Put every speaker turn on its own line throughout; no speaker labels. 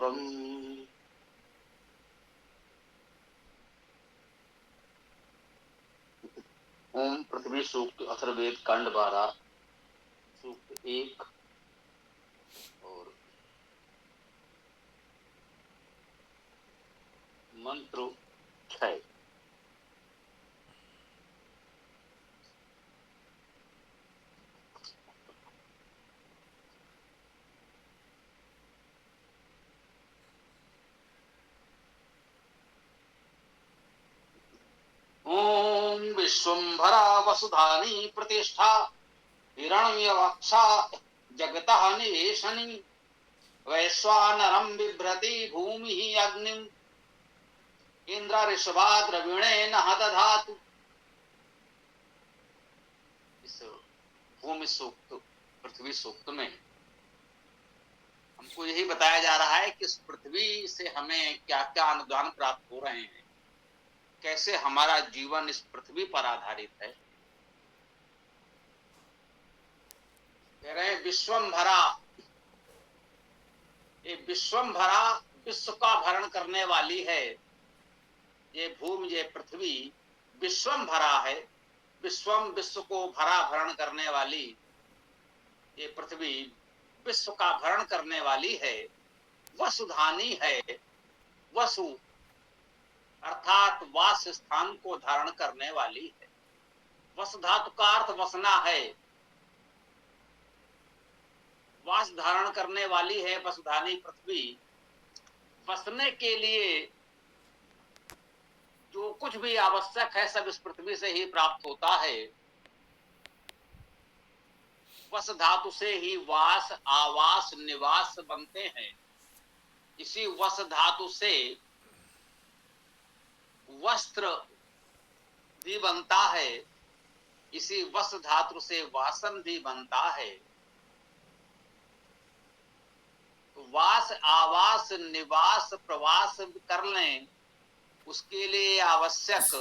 पूर्वम्। ओम पृथ्वी सूक्त अथर्ववेद कांड 12 सूक्त 1 और मंत्र 6। ओम विश्वंभरा वसुधानी प्रतिष्ठा हिरण्यवक्षा जगतः निवेशनी वैश्वानरं बिभ्रति भूमि अग्निम् इंद्र ऋषभा द्रविणेन दधातु। इस भूमि सूक्त पृथ्वी सूक्त में हमको यही बताया जा रहा है कि इस पृथ्वी से हमें क्या क्या अनुदान प्राप्त हो रहे हैं, कैसे हमारा जीवन इस पृथ्वी पर आधारित है। कह रहे हैं विश्वंभरा, ये विश्वंभरा विश्व का भरण करने वाली है। ये भूमि, ये पृथ्वी विश्वंभरा है। विश्वम विश्व को भरा भरण करने वाली ये पृथ्वी विश्व का भरण करने वाली है। वसुधानी है। वसु अर्थात वास स्थान को धारण करने वाली है। वस धातु का अर्थ वसना है, वास धारण करने वाली है वसुधानी पृथ्वी। बसने के लिए जो कुछ भी आवश्यक है सब इस पृथ्वी से ही प्राप्त होता है। वस धातु से ही वास, आवास, निवास बनते हैं। इसी वस धातु से वस्त्र भी बनता है। इसी वस धातु से वासन भी बनता है। वास, आवास, निवास, प्रवास कर लें, उसके लिए आवश्यक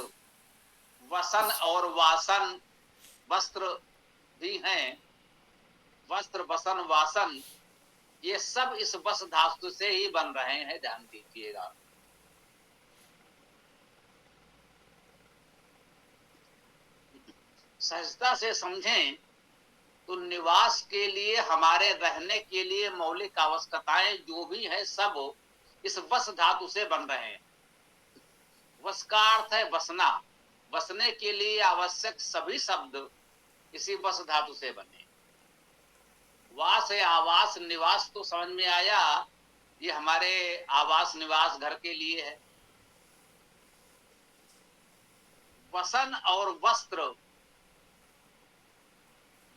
वसन और वासन वस्त्र भी हैं। वस्त्र, वसन, वासन ये सब इस वस धातु से ही बन रहे हैं, ध्यान दीजिएगा। सहजता से समझें तो निवास के लिए, हमारे रहने के लिए मौलिक आवश्यकताएं जो भी है सब इस वस धातु से बन रहे हैं। वस का अर्थ है बसना। बसने के लिए आवश्यक सभी शब्द इसी वस धातु से बने। वास है, आवास, निवास तो समझ में आया, ये हमारे आवास निवास घर के लिए है। वसन और वस्त्र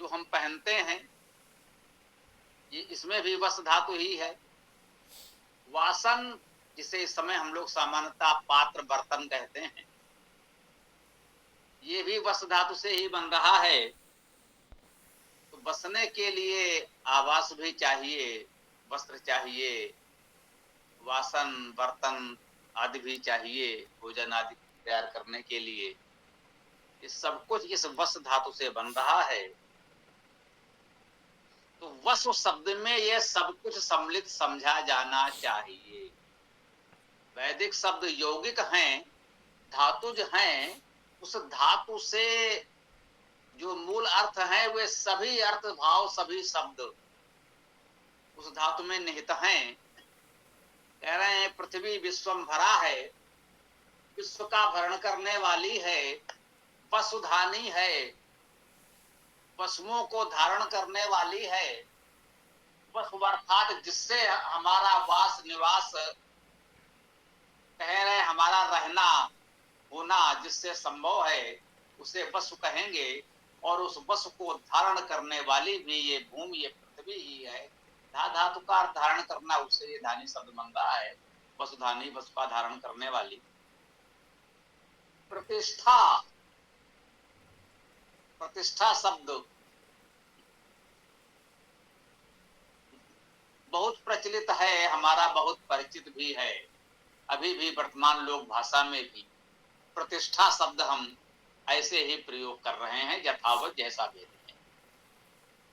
जो हम पहनते हैं ये इसमें भी वस धातु ही है। वासन जिसे इस समय हम लोग सामान्यतः पात्र बर्तन कहते हैं, ये भी वस धातु से ही बन रहा है। तो बसने के लिए आवास भी चाहिए, वस्त्र चाहिए, वासन बर्तन आदि भी चाहिए, भोजन आदि तैयार करने के लिए। ये सब कुछ इस वस धातु से बन रहा है। तो वस शब्द में यह सब कुछ सम्मिलित समझा जाना चाहिए। वैदिक शब्द यौगिक हैं, धातुज हैं। उस धातु से जो मूल अर्थ है वे सभी अर्थ भाव, सभी शब्द उस धातु में निहित हैं। कह रहे हैं पृथ्वी विश्वंभरा है, विश्व का भरण करने वाली है। वसुधानी है, पशुओं को धारण करने वाली है। वसु अर्थात जिससे हमारा वास निवास, कह रहे हमारा रहना होना जिससे संभव है उसे वसु कहेंगे। और उस वसु को धारण करने वाली भी ये भूमि, ये पृथ्वी ही है। धातु का धारण करना, उससे ये धानी शब्द बन रहा है। वसुधानी, वसु का धारण करने वाली। प्रतिष्ठा, प्रतिष्ठा शब्द बहुत प्रचलित है, हमारा बहुत परिचित भी है। अभी भी वर्तमान लोक भाषा में भी प्रतिष्ठा शब्द हम ऐसे ही प्रयोग कर रहे हैं, यथावत जैसा वेद है।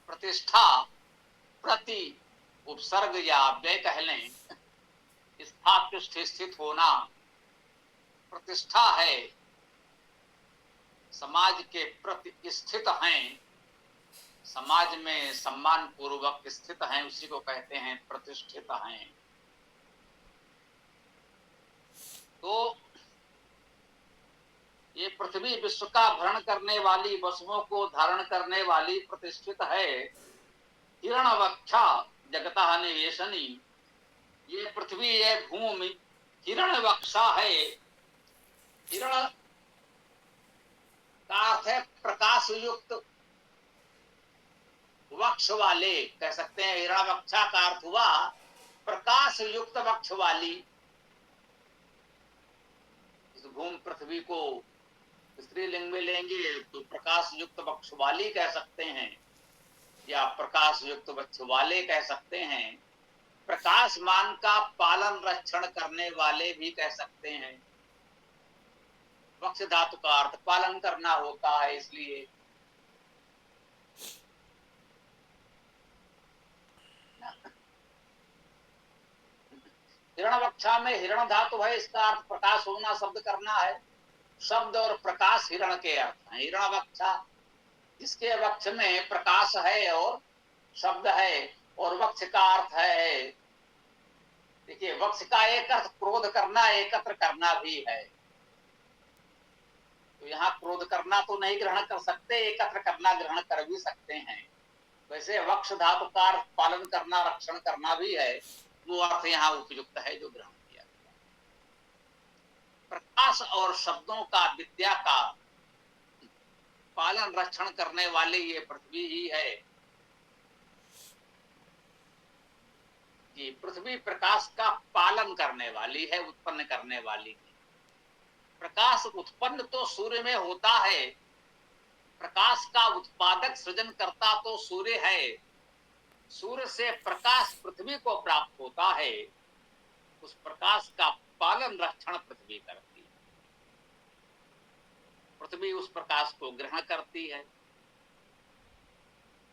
प्रतिष्ठा प्रति उपसर्ग या व्यय कह लें, स्थापित स्थित होना प्रतिष्ठा है, समाज के प्रति स्थित हैं, समाज में सम्मान पूर्वक स्थित हैं, उसी को कहते हैं प्रतिष्ठित हैं। तो ये पृथ्वी विश्व का भरण करने वाली, वसुओं को धारण करने वाली प्रतिष्ठित है। हिरण्यवक्षा जगतः निवेशनी, ये पृथ्वी, ये भूमि हिरण्यवक्षा है। हिरण का अर्थ है प्रकाश युक्त वक्ष वाले, कह सकते हैं। हिरण्यवक्षा का अर्थ हुआ प्रकाश युक्त वक्ष वाली। इस भूमि पृथ्वी को स्त्रीलिंग में लेंगे तो प्रकाश युक्त वक्ष वाली कह सकते हैं, या प्रकाश युक्त वक्ष वाले कह सकते हैं। प्रकाशमान का पालन रक्षण करने वाले भी कह सकते हैं। वक्ष धातु का अर्थ पालन करना होता है, इसलिए हिरण्यवक्षा में हिरण धातु है, इसका अर्थ प्रकाश होना, शब्द करना है। शब्द और प्रकाश हिरण के अर्थ हैं। हिरण्यवक्षा, जिसके वक्ष में प्रकाश है और शब्द है, और वक्ष का अर्थ है, देखिए वक्ष का एक अर्थ क्रोध करना, एकत्र करना भी है। तो यहाँ क्रोध करना तो नहीं ग्रहण कर सकते, एकत्र करना ग्रहण कर भी सकते हैं। वैसे वक्ष धातु का अर्थ पालन करना, रक्षण करना भी है, वो अर्थ यहाँ उपयुक्त है जो ग्रहण किया गया। प्रकाश और शब्दों का, विद्या का पालन रक्षण करने वाले ये पृथ्वी ही है। कि पृथ्वी प्रकाश का पालन करने वाली है, उत्पन्न करने वाली। प्रकाश उत्पन्न तो सूर्य में होता है, प्रकाश का उत्पादक सृजन करता तो सूर्य है। सूर्य से प्रकाश पृथ्वी को प्राप्त होता है, उस प्रकाश का पालन रक्षण पृथ्वी करती है। पृथ्वी उस प्रकाश को ग्रहण करती है,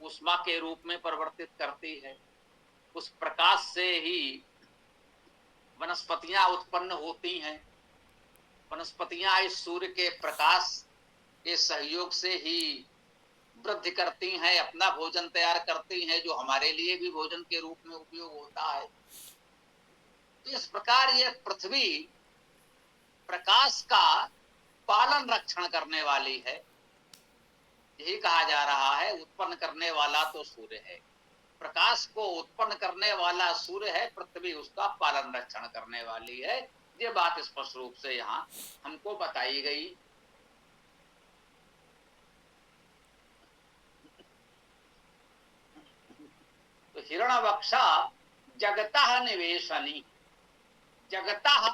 ऊष्मा के रूप में परिवर्तित करती है। उस प्रकाश से ही वनस्पतियां उत्पन्न होती हैं। वनस्पतियां इस सूर्य के प्रकाश के सहयोग से ही वृद्धि करती हैं, अपना भोजन तैयार करती हैं, जो हमारे लिए भी भोजन के रूप में उपयोग होता है। तो इस प्रकार यह पृथ्वी प्रकाश का पालन रक्षण करने वाली है। यही कहा जा रहा है, उत्पन्न करने वाला तो सूर्य है। प्रकाश को उत्पन्न करने वाला सूर्य है, पृथ्वी उसका पालन रक्षण करने वाली है। ये बात स्पष्ट रूप से यहाँ हमको बताई गई। तो हिरण्यवक्षा जगतः निवेशनी, जगतः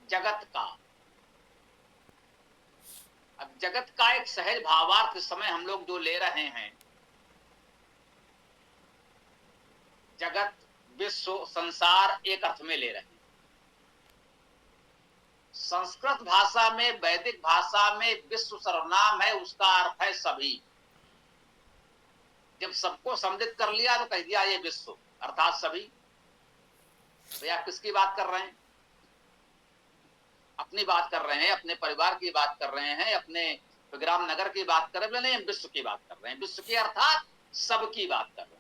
जगत का। अब जगत का एक सहज भावार्थ इस समय हम लोग जो ले रहे हैं, जगत, विश्व, संसार, एक अर्थ में ले रहे हैं। संस्कृत भाषा में, वैदिक भाषा में विश्व सर्वनाम है, उसका अर्थ है सभी। जब सबको सम्मिलित कर लिया तो कह दिया ये विश्व, अर्थात सभी। तो आप किसकी बात कर रहे हैं? अपनी बात कर रहे हैं, अपने परिवार की बात कर रहे हैं, अपने ग्राम नगर की बात कर रहे हैं, विश्व की बात कर रहे हैं। विश्व की अर्थात सबकी बात कर रहे हैं।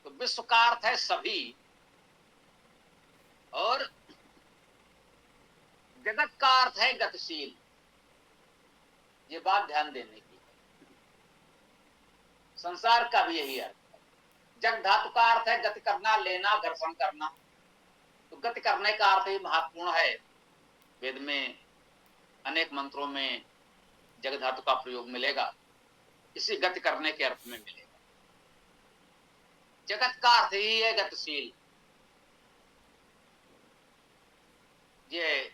तो विश्व का अर्थ है सभी, और जगत का अर्थ है गतिशील। ये बात ध्यान देने की। संसार का भी यही अर्थ है। जग धातु का अर्थ है गति करना, लेना, घर्षण करना। तो गति करने का अर्थ ही महत्वपूर्ण है। वेद में अनेक मंत्रों में जग धातु का प्रयोग मिलेगा, इसी गति करने के अर्थ में मिलेगा। जगत का अर्थ ही है गतिशील। ये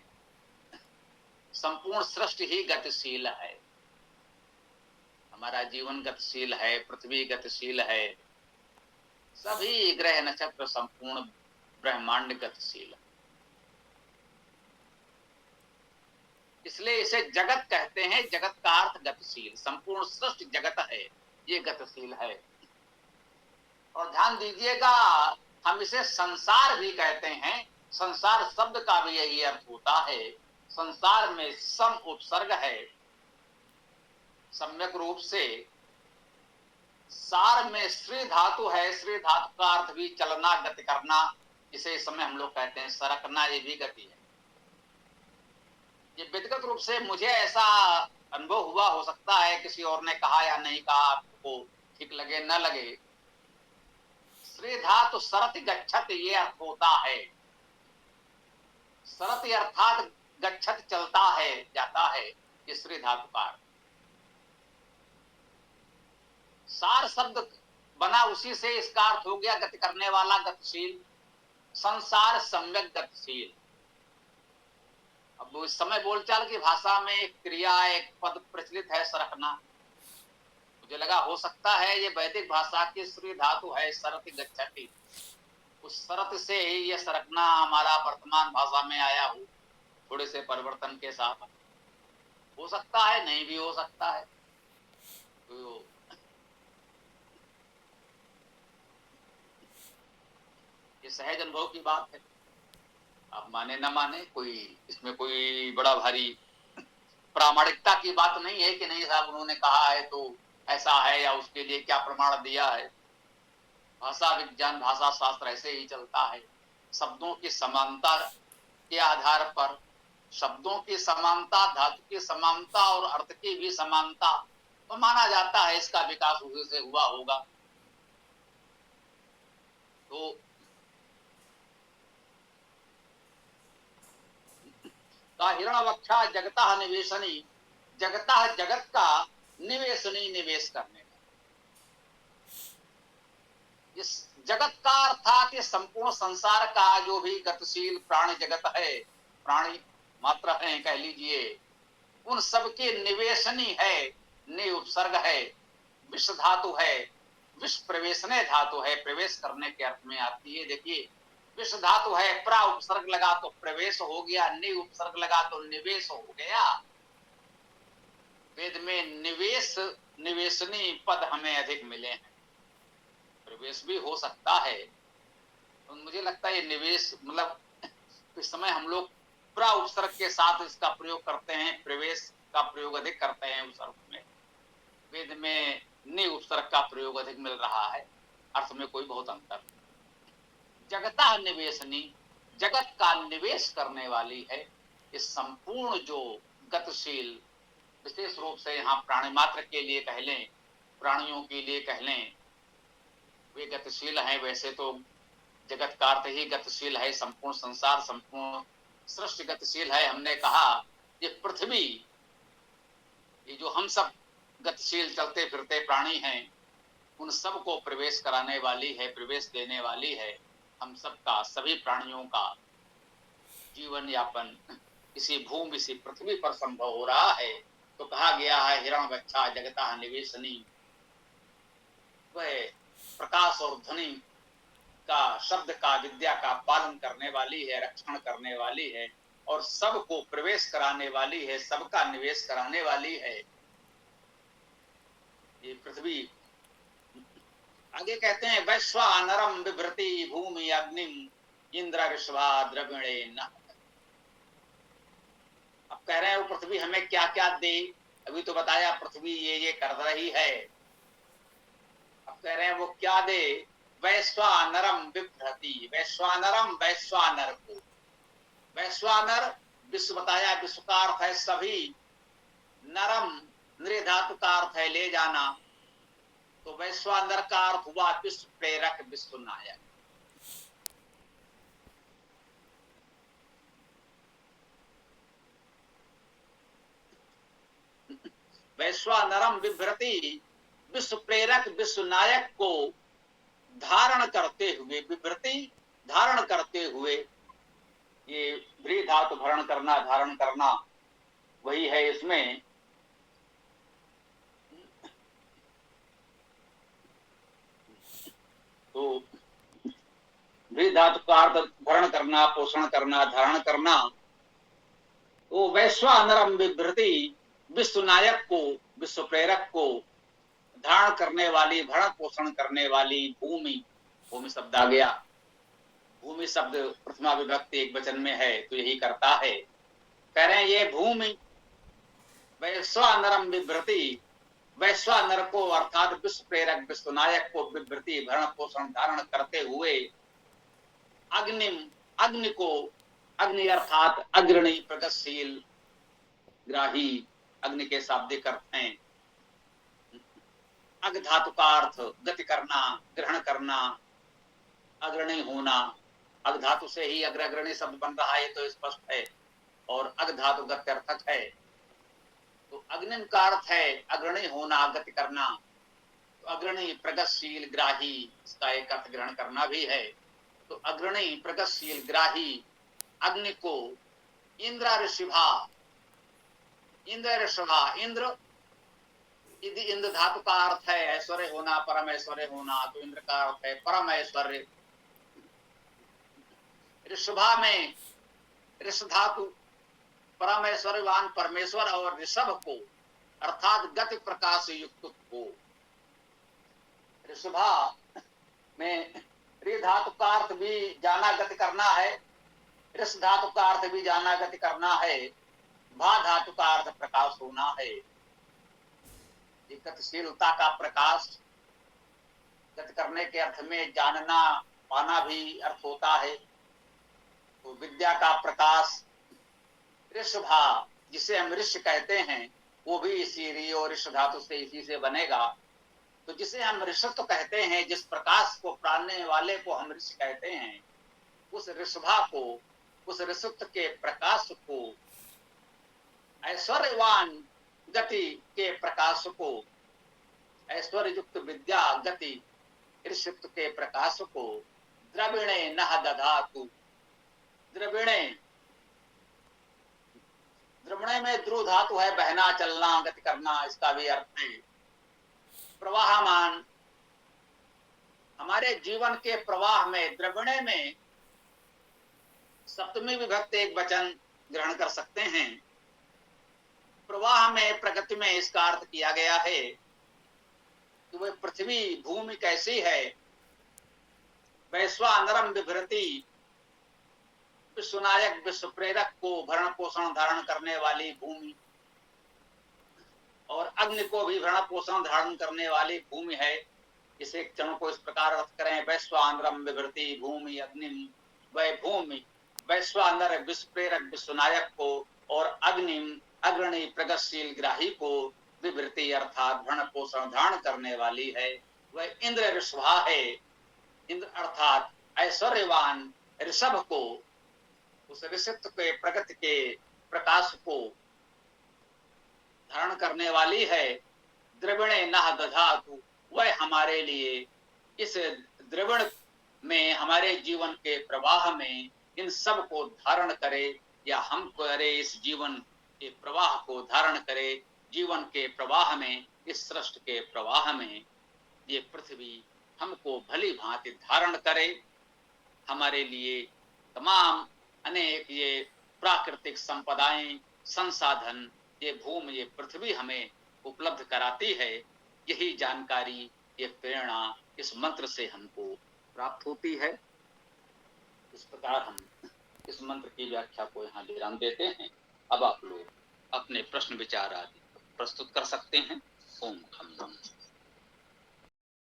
संपूर्ण सृष्टि ही गतिशील है। हमारा जीवन गतिशील है, पृथ्वी गतिशील है, सभी ग्रह नक्षत्र, संपूर्ण ब्रह्मांड गतिशील है। इसलिए इसे जगत कहते हैं। जगत का अर्थ गतिशील, संपूर्ण सृष्टि जगत है, ये गतिशील है। और ध्यान दीजिएगा, हम इसे संसार भी कहते हैं। संसार शब्द का भी यही अर्थ होता है। संसार में सम उपसर्ग है सम्यक रूप से। सार में श्री धातु है। श्री धातु का अर्थ भी चलना, गति करना। इसे इस समय हम लोग कहते हैं सरकना, ये भी गति है। ये व्यक्तिगत रूप से मुझे ऐसा अनुभव हुआ, हो सकता है किसी और ने कहा या नहीं कहा, आपको ठीक लगे न लगे। श्री धातु सरति गच्छत ये अर्थ होता है। सरति अर्थात गच्छत चलता है, जाता है, ये श्री धातु का अर्थ। सार शब्द बना उसी से, इसका अर्थ हो गया गति करने वाला, गतिशील। संसार सम्यक गतिशील। अब इस समय बोलचाल की भाषा में एक क्रिया, एक पद प्रचलित है सरकना। मुझे लगा हो सकता है ये वैदिक भाषा की श्री धातु है सरति गच्छति, उस शरत से ही ये सरकना हमारा वर्तमान भाषा में आया हो, थोड़े से परिवर्तन के साथ। हो सकता है, नहीं भी हो सकता है। तो ये सहज अनुभव की बात है, आप माने न माने, कोई इसमें कोई बड़ा भारी प्रामाणिकता की बात नहीं है कि नहीं साहब उन्होंने कहा है तो ऐसा है, या उसके लिए क्या प्रमाण दिया है। भाषा विज्ञान, भाषा शास्त्र ऐसे ही चलता है। शब्दों की समानता के आधार पर, शब्दों की समानता, धातु की समानता और अर्थ की भी समानता, तो माना जाता है इसका विकास उसी से हुआ होगा। तो हिरणवक्षा जगता निवेशनी, जगता जगत का, निवेशनी निवेश करने का। इस जगत का अर्थात ये संपूर्ण संसार का जो भी गतिशील प्राणी जगत है, प्राणी मात्र है कह लीजिए, उन सबके निवेशनी है। नि उपसर्ग है, विश्व धातु है, विश्व प्रवेशने धातु है, प्रवेश करने के अर्थ में आती है। देखिए विश्व धातु है, प्रा उपसर्ग लगा तो प्रवेश हो गया, नि उपसर्ग लगा तो निवेश हो गया। वेद में निवेश, निवेशनी पद हमें अधिक मिले हैं। प्रवेश भी हो सकता है, तो मुझे लगता है ये निवेश मतलब इस समय हम लोग प्रा उपसर्ग के साथ इसका प्रयोग करते हैं, प्रवेश का प्रयोग अधिक करते हैं उस अर्थ में। वेद में नि उपसर्ग का प्रयोग अधिक मिल रहा है, अर्थ में कोई बहुत अंतर। जगता निवेशनी, जगत का निवेश करने वाली है। इस संपूर्ण जो गतिशील, विशेष रूप से यहाँ प्राणी मात्र के लिए कह लें, प्राणियों के लिए कह लें, वे गतिशील हैं। वैसे तो जगत का अर्थ ही गतिशील है, संपूर्ण संसार, संपूर्ण सृष्टि गतिशील है। हमने कहा ये पृथ्वी, ये जो हम सब गतिशील चलते फिरते प्राणी हैं, उन सबको प्रवेश कराने वाली है, प्रवेश देने वाली है। हम सबका, सभी प्राणियों का जीवन यापन इसी भूमि, इसी पृथ्वी पर संभव हो रहा है। तो कहा गया है हिरण्यवक्षा जगता निवेशनी, वह प्रकाश और ध्वनि का, शब्द का, विद्या का पालन करने वाली है, रक्षण करने वाली है, और सबको प्रवेश कराने वाली है, सबका निवेश कराने वाली है ये पृथ्वी। आगे कहते हैं वैश्वानरम बिभ्रति भूमि अग्निम इंद्र विश्वा द्रविणे न। अब कह रहे हैं वो पृथ्वी हमें क्या क्या दे, अभी तो बताया पृथ्वी ये कर रही है। अब कह रहे हैं वो क्या दे, वैश्वानरम बिभ्रति, वैश्वानरम, वैश्वानर को, वैश्वानर विश्व बताया, विश्व का अर्थ है सभी, नरम नृ धातु का अर्थ है ले जाना, तो वैश्वानर का अर्थ हुआ विश्व प्रेरक, विश्व नायक। वैश्वानरम बिभ्रति, विश्व प्रेरक, विश्व नायक को धारण करते हुए, बिभ्रति धारण करते हुए, ये व्री धातु भरण करना, धारण करना वही है इसमें। तो व्री धातु का अर्थ भरण करना, पोषण करना, धारण करना। तो वैश्वानरम बिभ्रति, विश्व नायक को, विश्व प्रेरक को धारण करने वाली, भरण पोषण करने वाली भूमि, भूमि शब्द आ गया, भूमि शब्द प्रथमा विभक्ति एक वचन में है तो यही करता है। कह रहे हैं ये भूमि वैश्वानरम बिभ्रति, वैश्वानर को अर्थात विश्व प्रेरक विश्व नायक को विभ्रति भरण पोषण धारण करते हुए अग्नि, अग्नि को, अग्नि अर्थात अग्रणी प्रगतिशील ग्राही, अग्नि के शाब्दिक अर्थ हैं। अग धातु का अर्थ गति करना, ग्रहण करना, अग्रणी होना। अग धातु से ही अग्रणी शब्द बन रहा है तो स्पष्ट है, और अग धातु गत्यर्थक है। तो अग्निम का अर्थ है अग्रणी होना, गति करना। तो अग्रणी प्रगतिशील ग्राही, इसका एक अर्थ ग्रहण करना भी है। तो अग्रणी प्रगतिशील ग्राही अग्नि को इंद्र ऋषिभा, इंद्र ऋषभा, इंद्र यदि इंद्र धातु का अर्थ है ऐश्वर्य होना, परम ऐश्वर्य होना, तो इंद्र का अर्थ है परम ऐश्वर्य। ऋषभा में ऋष धातु परम ऐश्वर्यवान परमेश्वर और ऋषभ को अर्थात गति प्रकाश युक्त को। ऋषभा में ऋ धातु का अर्थ भी जाना गति करना है, ऋष धातु का अर्थ भी जाना गति करना है, भा धातु का अर्थ प्रकाश होना है। गतिशीलता का प्रकाश, गति करने के अर्थ में जानना पाना भी अर्थ होता है। तो विद्या का प्रकाश, ऋषभा जिसे हम ऋषि कहते हैं वो भी इसी रि और ऋष धातु से इसी से बनेगा। तो जिसे हम ऋषत्व कहते हैं, जिस प्रकाश को प्राणने वाले को हम ऋषि कहते हैं, उस ऋषभा को, उस ऋषत्व के प्रकाश को, ऐश्वर्यवान गति के प्रकाश को, ऐश्वर्य युक्त विद्या गति ऋषित्व के प्रकाश को द्रविणे नह दधातु, द्रविणे, द्रविणे में द्रु धातु है बहना चलना गति करना, इसका भी अर्थ है प्रवाहमान। हमारे जीवन के प्रवाह में द्रविणे में सप्तमी विभक्ति एक वचन ग्रहण कर सकते हैं। प्रवाह में, प्रगति में इसका अर्थ किया गया है कि वह पृथ्वी भूमि कैसी है। वैश्वानरम बिभ्रति, विश्वनायक विश्व प्रेरक को भरण पोषण धारण करने वाली भूमि, और अग्नि को भी भरण पोषण धारण करने वाली भूमि है। इसे क्षणों को इस प्रकार अर्थ करें, वैश्वानरम बिभ्रति भूमि अग्निम, वह भूमि वैश्वानर विश्व प्रेरक विश्वनायक को और अग्निम अग्रणी प्रगतिशील ग्राही को विभृति अर्थात भरण पोषण धारण करने वाली है। वह इंद्र ऋषभा है, इंद्र अर्थात ऐश्वर्यवान ऋषभ को, उस ऋषित्व के प्रगति के प्रकाश को धारण करने वाली है। द्रविणे नह दधातु, वह हमारे लिए इस द्रविण में, हमारे जीवन के प्रवाह में इन सब को धारण करे, या हम करे इस जीवन के प्रवाह को धारण करे। जीवन के प्रवाह में, इस सृष्टि के प्रवाह में ये पृथ्वी हमको भली भांति धारण करे। हमारे लिए तमाम अनेक ये प्राकृतिक संपदाएं, संसाधन, ये भूमि, ये पृथ्वी हमें उपलब्ध कराती है। यही जानकारी, ये प्रेरणा इस मंत्र से हमको प्राप्त होती है। इस प्रकार हम इस मंत्र की व्याख्या को यहाँ विराम देते हैं। अब आप लोग अपने प्रश्न विचार आदि प्रस्तुत कर सकते हैं। ओम खम नमः।